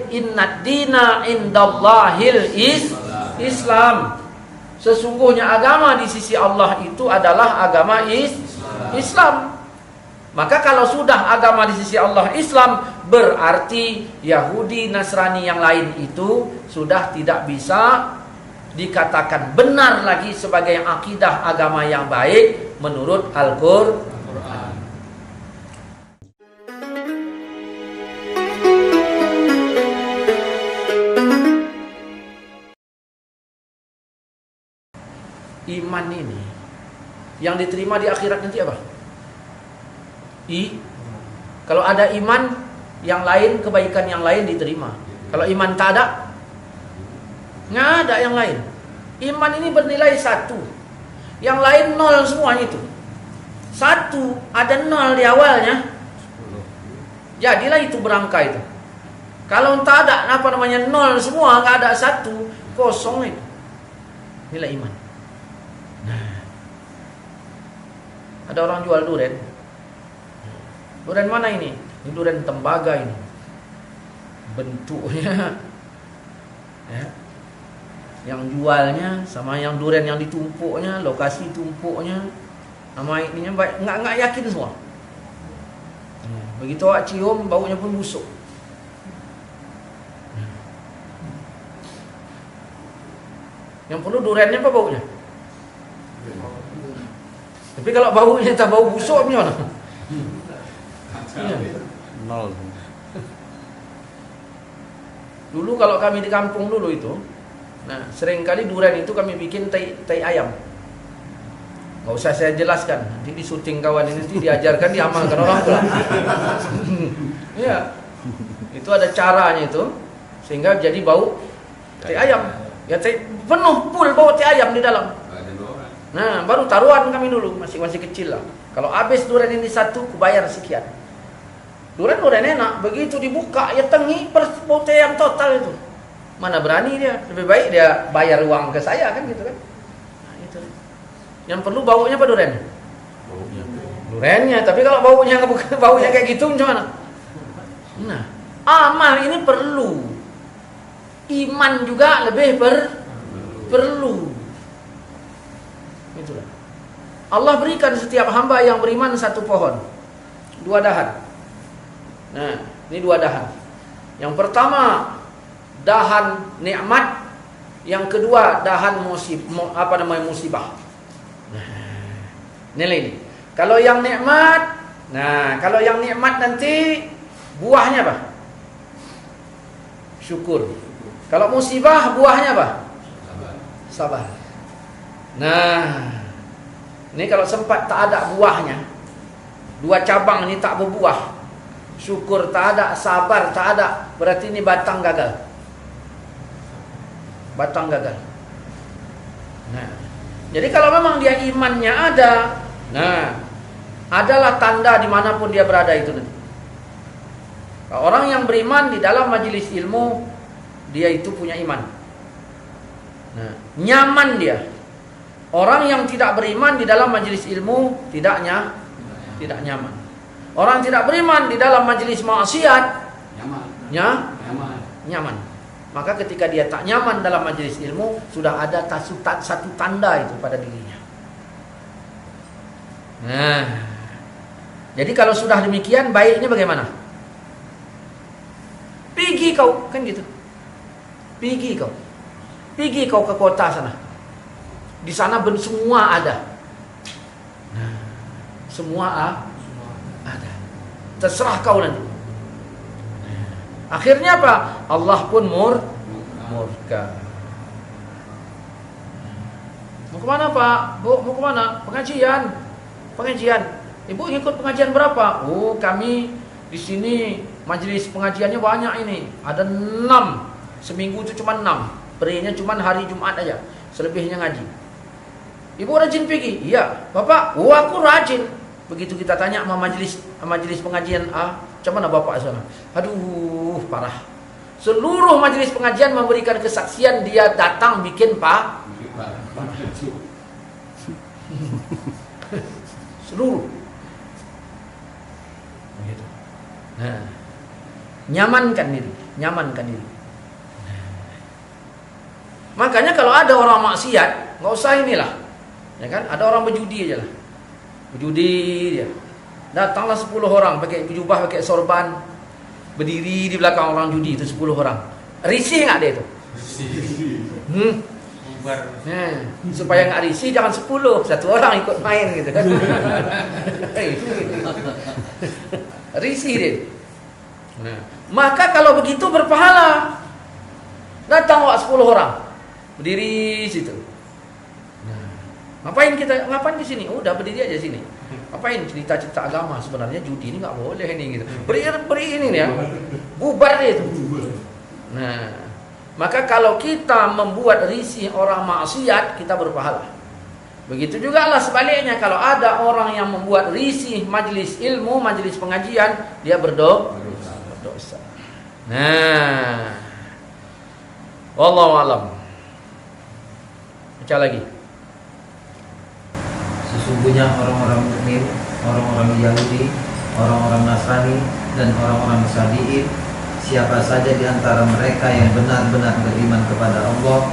Inna dina indallahil Islam. Sesungguhnya agama di sisi Allah itu adalah agama Islam. Maka kalau sudah agama di sisi Allah Islam, berarti Yahudi, Nasrani yang lain itu sudah tidak bisa dikatakan benar lagi sebagai akidah agama yang baik menurut Al-Qur'an. Iman ini yang diterima di akhirat nanti apa? Kalau ada iman yang lain, kebaikan yang lain diterima. Kalau iman tak ada, nggak ada yang lain. Iman ini bernilai 1, yang lain 0 semuanya itu. 1 ada 0 di awalnya, jadilah itu berangka itu. Kalau tak ada 0 semua, nggak ada 1, kosong itu nilai iman. Nah, ada orang jual durian. Durian mana ini? Ini durian tembaga ini. Bentuknya ya. Yang jualnya sama yang durian yang ditumpuknya, lokasi tumpuknya sama ininya nggak yakin semua. Begitu awak cium, baunya pun busuk. Yang perlu duriannya apa baunya? Tapi kalau baunya tak bau busuk gimana? Nol. Dulu kalau kami di kampung dulu itu, nah seringkali durian itu kami bikin tai ayam. Gak usah saya jelaskan, nanti di syuting kawan ini nanti diajarkan, diamalkan orang tua. Iya, itu ada caranya itu sehingga jadi bau tai ayam. Ya penuh full bau tai ayam di dalam. Nah baru taruhan kami dulu masih kecil lah. Kalau habis durian ini 1, kubayar sekian. Durian enak, begitu dibuka ya tengi bau tai ayam total itu. Mana berani dia? Lebih baik dia bayar uang ke saya kan gitu kan. Nah, itu. Yang perlu baunya apa durian? Duriannya, tapi kalau baunya kayak gitu gimana? Nah, amal ini perlu. Iman juga lebih perlu. Itulah. Allah berikan setiap hamba yang beriman 1 pohon, 2 dahan. Nah, ini 2 dahan. Yang pertama dahan nikmat, yang kedua dahan musibah. Nah, nilai ini. Kalau yang nikmat, nanti buahnya apa? Syukur. Kalau musibah buahnya apa? Sabar. Nah, ini kalau sempat tak ada buahnya, 2 cabang ini tak berbuah, syukur tak ada, sabar tak ada, berarti ini batang gagal. Nah, jadi kalau memang dia imannya ada, nah, adalah tanda dimanapun dia berada itu nanti. Orang yang beriman di dalam majelis ilmu, dia itu punya iman. Nah, nyaman dia. Orang yang tidak beriman di dalam majelis ilmu tidak nyaman. Orang tidak beriman di dalam majelis maksiat nyaman. Maka ketika dia tak nyaman dalam majelis ilmu, sudah ada satu tanda itu pada dirinya. Nah, jadi kalau sudah demikian, baiknya bagaimana? Pergi kau, kan gitu. Pergi kau ke kota sana. Di sana semua ada. Nah, semua ada. Terserah kau nanti. Akhirnya apa? Allah pun murka. Mau kemana Pak? Bu, mau kemana? Pengajian. Ibu ikut pengajian berapa? Oh, kami di sini majelis pengajiannya banyak ini. Ada 6. Seminggu itu cuma 6. Perinya cuma hari Jumat aja. Selebihnya ngaji. Ibu rajin pergi? Iya. Bapak? Oh, aku rajin. Begitu kita tanya sama majelis pengajian macam mana bapak sana? Aduh, parah. Seluruh majelis pengajian memberikan kesaksian dia datang bikin parah. Seluruh. Nah, nyamankan diri. nyamankan diri. Makanya kalau ada orang maksiat, nggak usah inilah, ya kan? Ada orang berjudi aja lah, berjudi dia. Datanglah 10 orang pakai jubah, pakai sorban, berdiri di belakang orang judi itu 10 orang. Risih nggak dia itu? Supaya nggak risih jangan 10, 1 orang ikut main gitu kan. Risih dia. Nah, maka kalau begitu berpahala. Datang 10 orang berdiri situ. Nah, ngapain di sini? Udah berdiri aja sini. Ngapain cerita-cerita agama? Sebenarnya judi ini nggak boleh nih gitu. Beri ini ya. Bubar dia itu. Nah, maka kalau kita membuat risih orang maksiat, kita berpahala. Begitu juga lah sebaliknya, kalau ada orang yang membuat risih majelis ilmu, majelis pengajian, dia berdosa. Nah, wallahu alam. Baca lagi. Sesungguhnya orang-orang mukmin, orang-orang Yahudi, orang-orang Nasrani, dan orang-orang Sabi'in, siapa saja di antara mereka yang benar-benar beriman kepada Allah,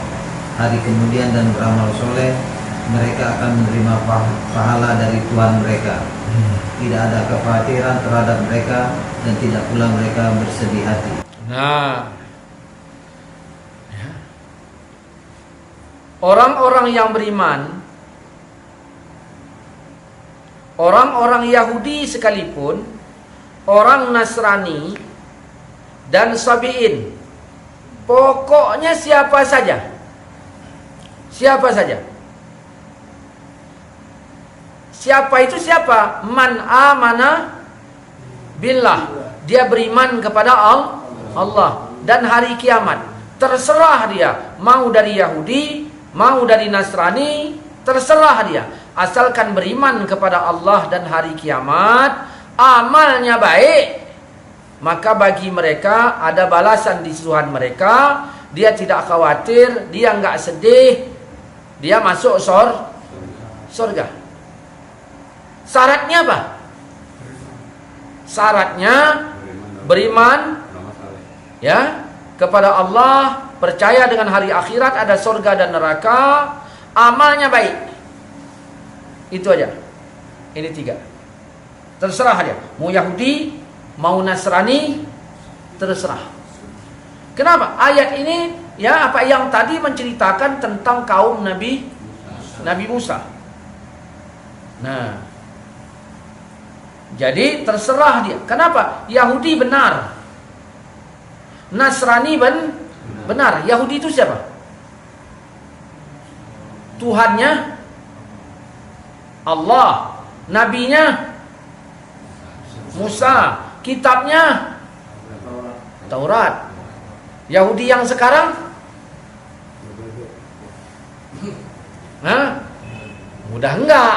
hari kemudian dan beramal soleh, mereka akan menerima pahala dari Tuhan mereka. Tidak ada kekhawatiran terhadap mereka dan tidak pula mereka bersedih hati. Nah, orang-orang yang beriman, orang-orang Yahudi sekalipun, orang Nasrani dan Sabi'in, pokoknya siapa saja, siapa itu siapa? Man amana billah, dia beriman kepada Allah dan hari kiamat. Terserah dia mau dari Yahudi, mau dari Nasrani, terserah dia, asalkan beriman kepada Allah dan hari kiamat, amalnya baik, maka bagi mereka ada balasan di Tuhan mereka. Dia tidak khawatir, dia enggak sedih, dia masuk surga. Syaratnya apa? Syaratnya beriman ya kepada Allah, percaya dengan hari akhirat, ada surga dan neraka, amalnya baik. Itu aja. Ini 3. Terserah dia, mau Yahudi, mau Nasrani, terserah. Kenapa? Ayat ini ya apa yang tadi menceritakan tentang kaum Nabi Musa. Nah, jadi terserah dia. Kenapa? Yahudi benar, Nasrani benar. Yahudi itu siapa? Tuhannya Allah, nabinya Musa, kitabnya Taurat. Yahudi yang sekarang, udah enggak,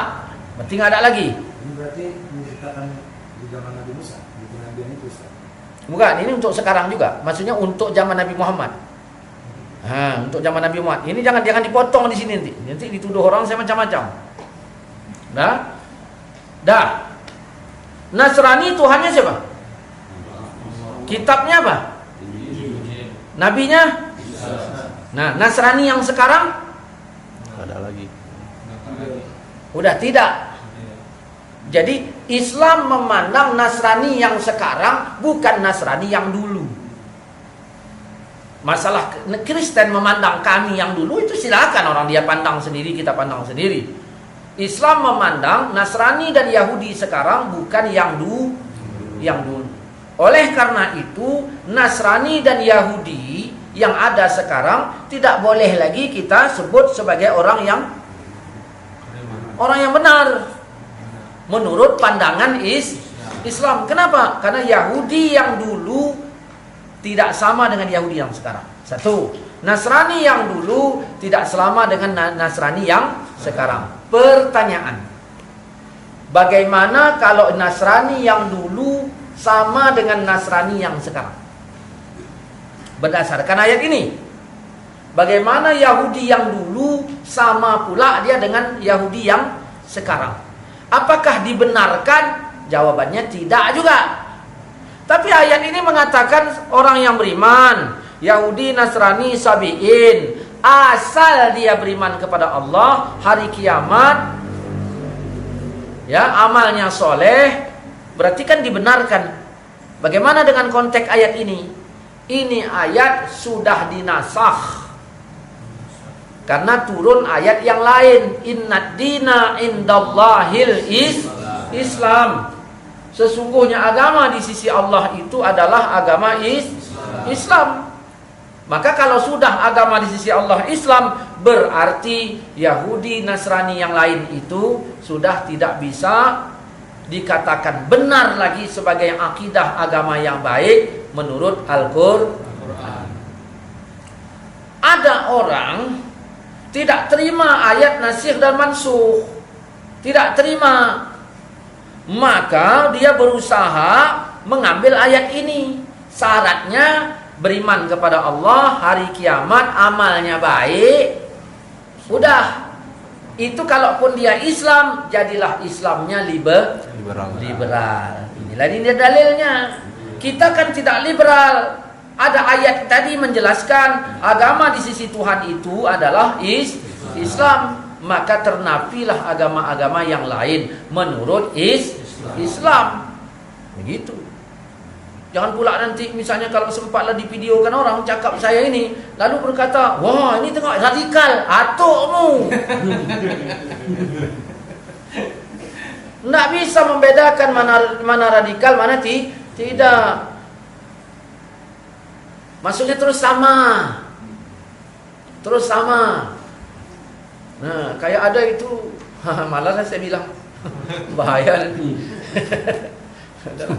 berarti nggak ada lagi. Ini berarti menceritakan di zaman Nabi Musa, di kenabian itu, Ustaz. Bukan, ini untuk sekarang juga. Maksudnya untuk zaman Nabi Muhammad. Untuk zaman Nabi Muhammad. Ini jangan dipotong di sini nanti. Nanti dituduh orang saya macam-macam. Dah. Nasrani Tuhannya siapa? Kitabnya apa? Nabinya? Nah, Nasrani yang sekarang? Ada lagi. Udah tidak. Jadi Islam memandang Nasrani yang sekarang bukan Nasrani yang dulu. Masalah Kristen memandang kami yang dulu itu silakan, orang dia pandang sendiri, kita pandang sendiri. Islam memandang Nasrani dan Yahudi sekarang bukan yang dulu. Oleh karena itu Nasrani dan Yahudi yang ada sekarang tidak boleh lagi kita sebut sebagai orang yang benar menurut pandangan Islam. Kenapa? Karena Yahudi yang dulu tidak sama dengan Yahudi yang sekarang. 1. Nasrani yang dulu tidak sama dengan Nasrani yang sekarang. Pertanyaan, bagaimana kalau Nasrani yang dulu sama dengan Nasrani yang sekarang? Berdasarkan ayat ini, bagaimana Yahudi yang dulu sama pula dia dengan Yahudi yang sekarang? Apakah dibenarkan? Jawabannya tidak juga. Tapi ayat ini mengatakan orang yang beriman, Yahudi, Nasrani, Sabi'in, asal dia beriman kepada Allah, hari kiamat, ya, amalnya soleh, berarti kan dibenarkan. Bagaimana dengan konteks ayat ini? Ini ayat sudah dinasakh karena turun ayat yang lain. Innad dina indallahil Islam. Sesungguhnya agama di sisi Allah itu adalah agama Islam. Maka kalau sudah agama di sisi Allah Islam, berarti Yahudi, Nasrani yang lain itu sudah tidak bisa dikatakan benar lagi sebagai akidah agama yang baik menurut Al-Qur'an. Ada orang tidak terima ayat nasikh dan mansukh, tidak terima, maka dia berusaha mengambil ayat ini. Syaratnya beriman kepada Allah, hari kiamat, amalnya baik. Udah. Itu kalaupun dia Islam, jadilah Islamnya liberal. Inilah dia dalilnya. Kita kan tidak liberal. Ada ayat tadi menjelaskan agama di sisi Tuhan itu adalah Islam. Maka ternafilah agama-agama yang lain menurut Islam. Begitu. Jangan pula nanti misalnya kalau sempatlah divideokan orang cakap saya ini, lalu berkata, wah ini tengok radikal, atukmu. Tidak bisa membedakan mana radikal, mana tidak. Maksudnya terus sama. Terus sama. Nah, kayak ada itu, malah saya bilang bahaya nanti.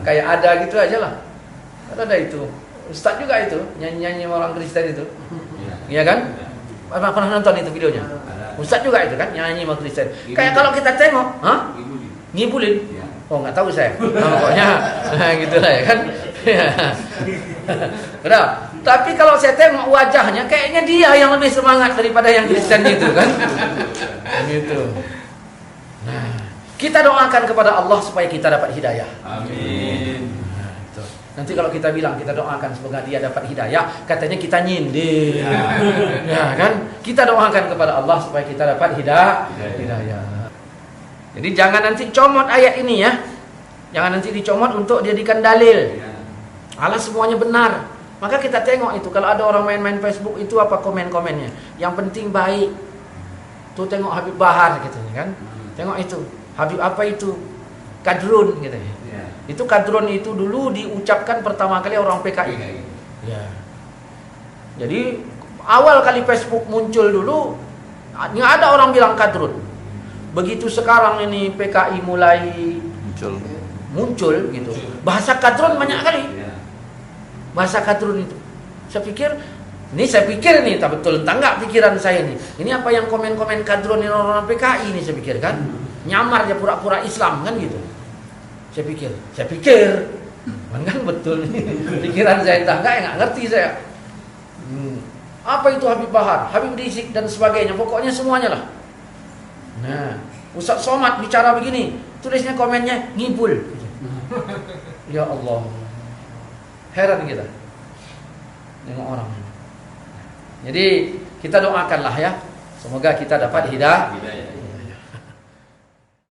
Kayak ada gitu aja lah. Ada itu. Ustaz juga itu, nyanyi-nyanyi orang Kristen itu. Iya kan? Pernah nonton itu videonya? Ustaz juga itu kan, nyanyi sama Kristen. Kayak kalau kita tengok, ngibulin. Oh, nggak tahu saya. Pokoknya gitu lah ya kan. Udah. Tapi kalau saya tengok wajahnya, kayaknya dia yang lebih semangat daripada yang Kristen itu kan. Gitu. Nah, kita doakan kepada Allah supaya kita dapat hidayah. Amin. Nah, itu. Nanti kalau kita bilang kita doakan semoga dia dapat hidayah, katanya kita nyindir. Ya kan? Kita doakan kepada Allah supaya kita dapat hidayah. Jadi jangan nanti comot ayat ini ya. Jangan nanti dicomot untuk dijadikan dalil. Allah semuanya benar. Maka kita tengok itu, kalau ada orang main-main Facebook itu apa komen-komennya. Yang penting baik. Tuh tengok Habib Bahar gitu kan. Tengok itu. Habib apa itu? Kadrun gitu ya. Itu kadrun itu dulu diucapkan pertama kali orang PKI. Ya. Jadi awal kali Facebook muncul dulu nggak ada orang bilang kadrun. Begitu sekarang ini PKI mulai muncul gitu. Bahasa kadrun banyak kali. Bahasa kadrun itu. Saya pikir nih, tak betul entah enggak pikiran saya nih. Ini apa yang komen-komen kadrun ini orang-orang PKI ini saya pikir kan. Nyamar dia pura-pura Islam kan gitu. Saya pikir kan betul nih. Pikiran saya entah enggak, enggak ngerti saya. Apa itu Habib Bahar, Habib Rizik dan sebagainya, pokoknya semuanya lah. Nah, Ustaz Somad bicara begini, tulisnya komennya ngibul. Ya Allah. Heran kita dengan orang ini. Jadi kita doakanlah ya, semoga kita dapat hidayah.